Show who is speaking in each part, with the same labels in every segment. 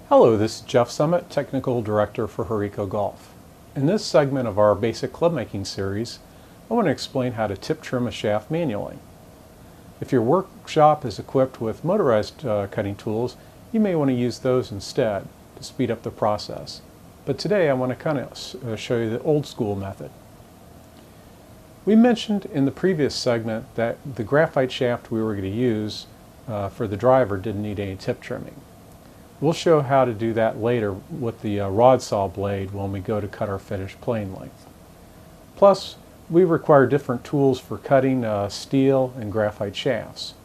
Speaker 1: Hello, this is Jeff Summit, Technical Director for Horico Golf. In this segment of our basic club making series, I want to explain how to tip trim a shaft manually. If your workshop is equipped with motorized cutting tools, you may want to use those instead to speed up the process. But today I want to kind of show you the old school method. We mentioned in the previous segment that the graphite shaft we were going to use for the driver didn't need any tip trimming. We'll show how to do that later with the rod saw blade when we go to cut our finished plane length. Plus, we require different tools for cutting steel and graphite shafts.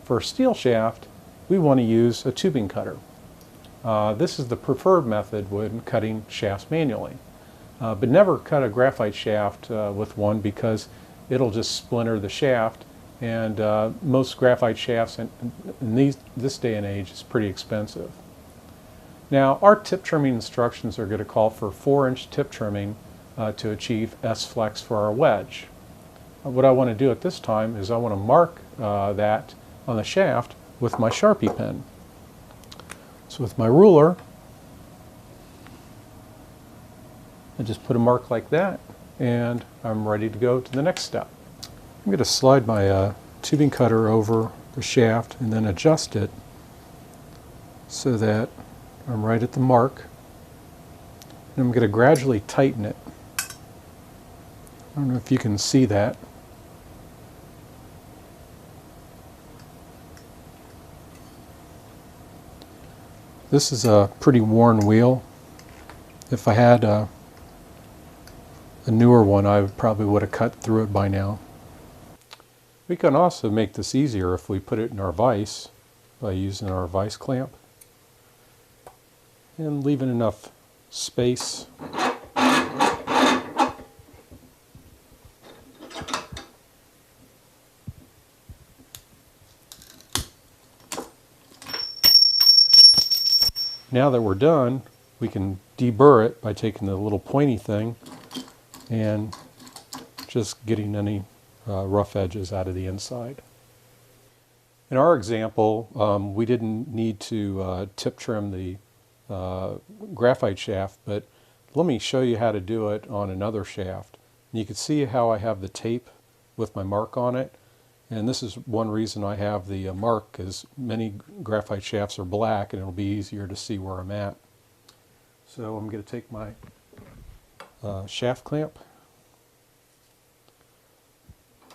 Speaker 1: For a steel shaft, we want to use a tubing cutter. This is the preferred method when cutting shafts manually. But never cut a graphite shaft with one because it'll just splinter the shaft, and most graphite shafts in this day and age is pretty expensive. Now, our tip trimming instructions are going to call for 4-inch tip trimming to achieve S-flex for our wedge. What I want to do at this time is I want to mark that on the shaft with my Sharpie pen. So with my ruler, I just put a mark like that, and I'm ready to go to the next step. I'm going to slide my tubing cutter over the shaft and then adjust it so that I'm right at the mark. And I'm going to gradually tighten it. I don't know if you can see that. This is a pretty worn wheel. If I had a newer one, I probably would have cut through it by now. We can also make this easier if we put it in our vise by using our vise clamp and leaving enough space. Now that we're done, we can deburr it by taking the little pointy thing and just getting any rough edges out of the inside. In our example, we didn't need to tip trim the graphite shaft, but let me show you how to do it on another shaft. And you can see how I have the tape with my mark on it, and this is one reason I have the mark, because many graphite shafts are black and it'll be easier to see where I'm at. So I'm going to take my shaft clamp,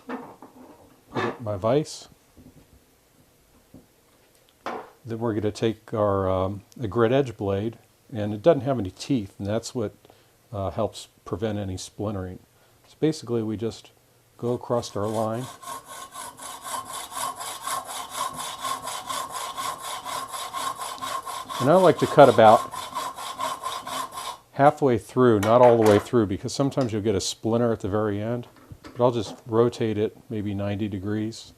Speaker 1: put it in my vise. Then we're going to take our a grit edge blade, and it doesn't have any teeth, and that's what helps prevent any splintering. So basically we just go across our line. And I like to cut about halfway through, not all the way through, because sometimes you'll get a splinter at the very end. But I'll just rotate it maybe 90 degrees.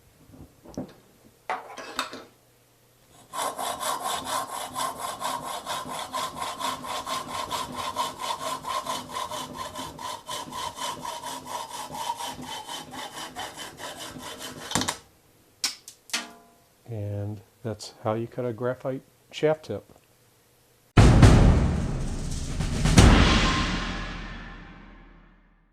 Speaker 1: And that's how you cut a graphite shaft tip.